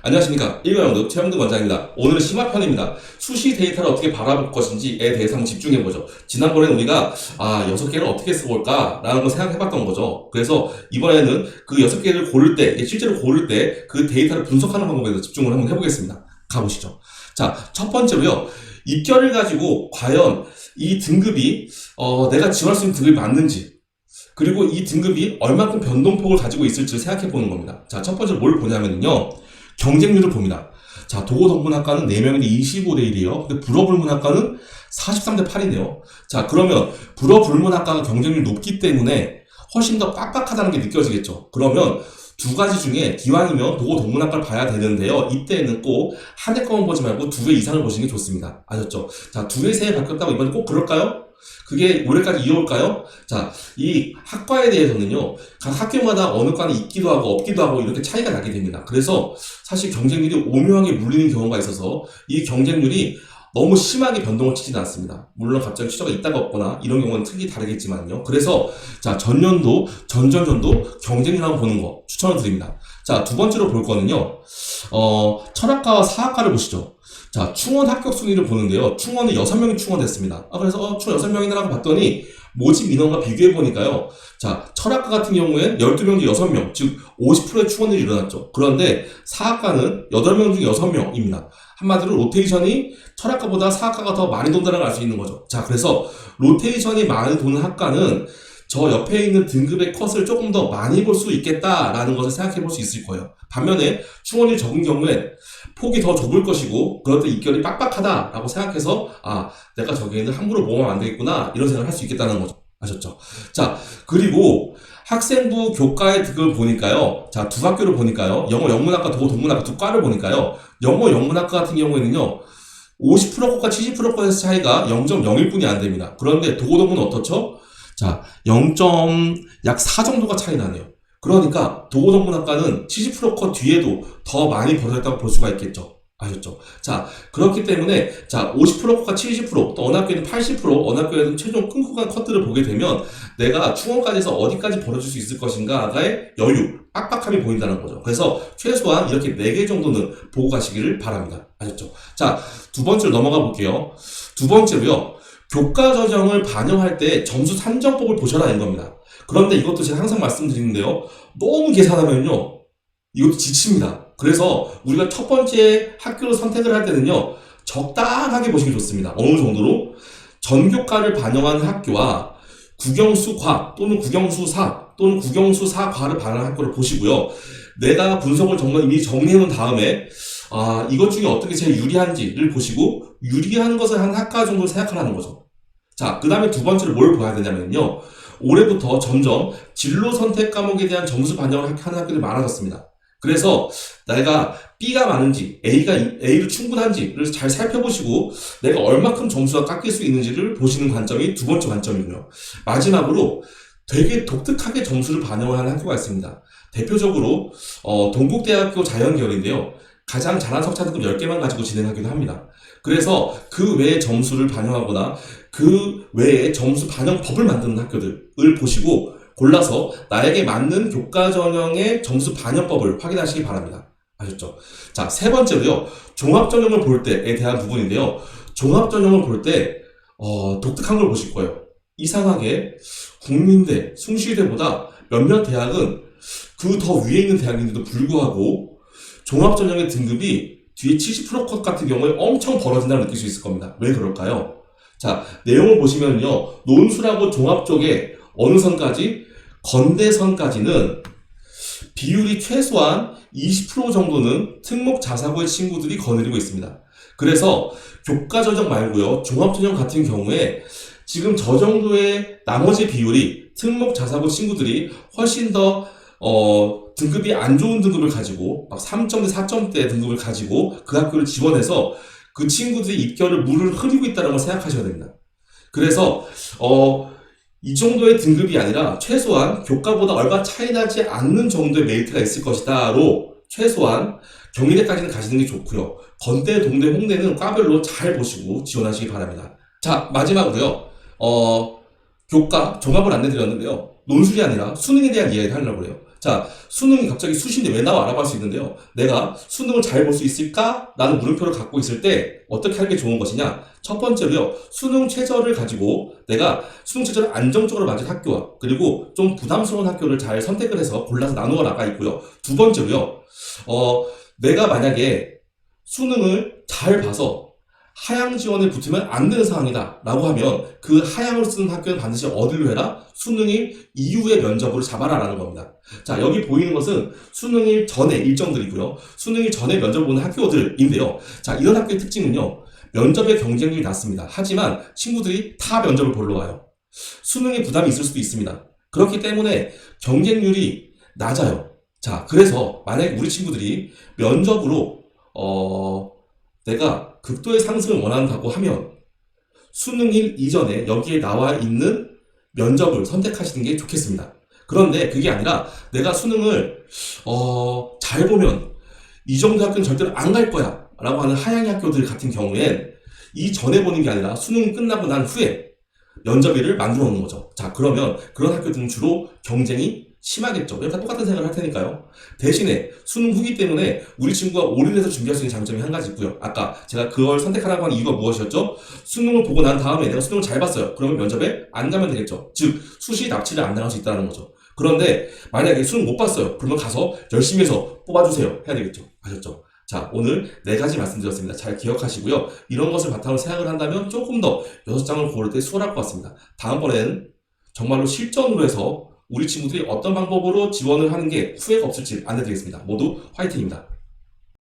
안녕하십니까. 1과영득 최영득 원장입니다. 오늘은 심화편입니다. 수시 데이터를 어떻게 바라볼 것인지에 대해서 한번 집중해보죠. 지난번에는 우리가 6개를 어떻게 써볼까 라는 걸 생각해봤던 거죠. 그래서 이번에는 그 6개를 고를 때, 실제로 고를 때 그 데이터를 분석하는 방법에 대해서 집중을 한번 해보겠습니다. 가보시죠. 자, 첫 번째로요. 입결을 가지고 과연 이 등급이 내가 지원할 수 있는 등급이 맞는지, 그리고 이 등급이 얼마큼 변동폭을 가지고 있을지를 생각해 보는 겁니다. 자, 첫 번째로 뭘 보냐면요. 경쟁률을 봅니다. 자, 도고덕문학과는 4명인데 25대 1이에요. 근데 불어불문학과는 43대 8이네요. 자, 그러면 불어불문학과가 경쟁률이 높기 때문에 훨씬 더 빡빡하다는 게 느껴지겠죠. 그러면 두 가지 중에 기왕이면 도고덕문학과를 봐야 되는데요. 이때는 꼭 한 해 거만 보지 말고 2회 이상을 보시는 게 좋습니다. 아셨죠? 자, 2회, 3회 바뀌었다고 이번에 꼭 그럴까요? 그게 올해까지 이어올까요? 자, 이 학과에 대해서는요, 각 학교마다 어느 과는 있기도 하고 없기도 하고 이렇게 차이가 나게 됩니다. 그래서 사실 경쟁률이 오묘하게 물리는 경우가 있어서 이 경쟁률이 너무 심하게 변동을 치지는 않습니다. 물론 갑자기 취소가 있다가 없거나 이런 경우는 특히 다르겠지만요. 그래서 자, 전년도, 전전년도 경쟁률 한번 보는 거 추천을 드립니다. 자, 두 번째로 볼 거는요, 철학과와 사학과를 보시죠. 자, 충원 합격 순위를 보는데요. 충원은 6명이 충원됐습니다. 그래서 충원 6명이라고 봤더니 모집 인원과 비교해보니까요. 자, 철학과 같은 경우엔 12명 중 6명, 즉 50%의 충원율이 일어났죠. 그런데 사학과는 8명 중 6명입니다. 한마디로 로테이션이 철학과보다 사학과가 더 많이 돈다는 걸 알 수 있는 거죠. 자, 그래서 로테이션이 많이 도는 학과는 저 옆에 있는 등급의 컷을 조금 더 많이 볼 수 있겠다라는 것을 생각해 볼 수 있을 거예요. 반면에 충원이 적은 경우엔 폭이 더 좁을 것이고 그럴 때 입결이 빡빡하다라고 생각해서 내가 저기에는 함부로 모으면 안 되겠구나 이런 생각을 할 수 있겠다는 거죠. 아셨죠? 자, 그리고 학생부 교과의 등급을 보니까요. 자, 두 학교를 보니까요. 영어 영문학과, 도고 동문학과 두 과를 보니까요. 영어 영문학과 같은 경우에는요. 50%컷과 70%컷의 차이가 0.01분이 안 됩니다. 그런데 도고동문은 어떻죠? 자, 0.약4 정도가 차이 나네요. 그러니까 도고덕문학과는 70%컷 뒤에도 더 많이 벌어졌다고 볼 수가 있겠죠. 아셨죠? 자, 그렇기 때문에 자, 50%컷과 70%, 또 어느 학교에는 80%, 어느 학교에는 최종 끊고 간 컷들을 보게 되면 내가 충원까지 해서 어디까지 벌어질 수 있을 것인가의 여유, 빡빡함이 보인다는 거죠. 그래서 최소한 이렇게 4개 정도는 보고 가시기를 바랍니다. 아셨죠? 자, 두 번째로 넘어가 볼게요. 두 번째로요. 교과 전형을 반영할 때 점수 산정법을 보셔라 이겁니다. 그런데 이것도 제가 항상 말씀드리는데요. 너무 계산하면요. 이것도 지칩니다. 그래서 우리가 첫 번째 학교를 선택을 할 때는요. 적당하게 보시는 게 좋습니다. 어느 정도로? 전교과를 반영하는 학교와 국영수과 또는 국영수사 또는 국영수사과를 반영하는 학교를 보시고요. 내가 분석을 정말 이미 정리해놓은 다음에 이것 중에 어떻게 제일 유리한지를 보시고 유리한 것을 한 학과 정도 생각하라는 거죠. 자, 그 다음에 두 번째로 뭘 봐야 되냐면요. 올해부터 점점 진로 선택 과목에 대한 점수 반영을 하는 학교들이 많아졌습니다. 그래서 내가 B가 많은지 A를 충분한지를 잘 살펴보시고 내가 얼마큼 점수가 깎일 수 있는지를 보시는 관점이 두 번째 관점이고요. 마지막으로 되게 독특하게 점수를 반영을 하는 학교가 있습니다. 대표적으로 동국대학교 자연계열인데요. 가장 잘한 석차등급 10개만 가지고 진행하기도 합니다. 그래서 그 외에 점수를 반영하거나 그 외에 점수 반영법을 만드는 학교들을 보시고 골라서 나에게 맞는 교과 전형의 점수 반영법을 확인하시기 바랍니다. 아셨죠? 자, 세 번째로요. 종합 전형을 볼 때에 대한 부분인데요. 종합 전형을 볼 때 독특한 걸 보실 거예요. 이상하게 국민대, 숭실대보다 몇몇 대학은 그 더 위에 있는 대학인데도 불구하고 종합전형의 등급이 뒤에 70%컷 같은 경우에 엄청 벌어진다고 느낄 수 있을 겁니다. 왜 그럴까요? 자, 내용을 보시면요. 논술하고 종합 쪽에 어느 선까지? 건대선까지는 비율이 최소한 20% 정도는 특목 자사고의 친구들이 거느리고 있습니다. 그래서 교과전형 말고요. 종합전형 같은 경우에 지금 저 정도의 나머지 비율이 특목 자사고 친구들이 훨씬 더 등급이 안 좋은 등급을 가지고 막 3점대, 4점대 등급을 가지고 그 학교를 지원해서 그 친구들이 입결을 물을 흐리고 있다는 걸 생각하셔야 됩니다. 그래서 이 정도의 등급이 아니라 최소한 교과보다 얼마 차이 나지 않는 정도의 메리트가 있을 것이다로 최소한 경희대까지는 가시는 게 좋고요. 건대, 동대, 홍대는 과별로 잘 보시고 지원하시기 바랍니다. 자, 마지막으로요. 교과 종합을 안내드렸는데요. 논술이 아니라 수능에 대한 이야기를 하려고 해요. 자, 자, 수능이 갑자기 수시인데 왜 나와 알아볼 수 있는데요. 내가 수능을 잘 볼 수 있을까? 라는 물음표를 갖고 있을 때 어떻게 하는 게 좋은 것이냐? 첫 번째로요, 수능 최저를 가지고 내가 수능 최저를 안정적으로 맞은 학교와 그리고 좀 부담스러운 학교를 잘 선택을 해서 골라서 나누어 나가 있고요. 두 번째로요, 내가 만약에 수능을 잘 봐서 하향 지원에 붙으면 안 되는 상황이다 라고 하면 그 하향을 쓰는 학교는 반드시 어디로 해라? 수능일 이후의 면접으로 잡아라 라는 겁니다. 자, 여기 보이는 것은 수능일 전에 일정들이고요. 수능일 전에 면접을 보는 학교들인데요. 자, 이런 학교의 특징은요, 면접의 경쟁률이 낮습니다. 하지만 친구들이 타 면접을 보러 와요. 수능에 부담이 있을 수도 있습니다. 그렇기 때문에 경쟁률이 낮아요. 자, 그래서 만약에 우리 친구들이 면접으로 내가 극도의 상승을 원한다고 하면 수능일 이전에 여기에 나와 있는 면접을 선택하시는 게 좋겠습니다. 그런데 그게 아니라 내가 수능을 잘 보면 이 정도 학교는 절대로 안 갈 거야 라고 하는 하향 학교들 같은 경우엔 이 전에 보는 게 아니라 수능 끝나고 난 후에 면접일을 만들어 놓는 거죠. 자, 그러면 그런 학교들은 주로 경쟁이 심하겠죠. 다 똑같은 생각을 할 테니까요. 대신에 수능 후기 때문에 우리 친구가 올인해서 준비할 수 있는 장점이 한 가지 있고요. 아까 제가 그걸 선택하라고 한 이유가 무엇이었죠? 수능을 보고 난 다음에 내가 수능을 잘 봤어요. 그러면 면접에 안 가면 되겠죠. 즉 수시 납치를 안 당할 수 있다는 거죠. 그런데 만약에 수능 못 봤어요. 그러면 가서 열심히 해서 뽑아주세요. 해야 되겠죠. 아셨죠? 자, 오늘 4가지 말씀드렸습니다. 잘 기억하시고요. 이런 것을 바탕으로 생각을 한다면 조금 더 6장을 고를 때 수월할 것 같습니다. 다음번에는 정말로 실전으로 해서 우리 친구들이 어떤 방법으로 지원을 하는 게 후회가 없을지 안내드리겠습니다. 모두 화이팅입니다.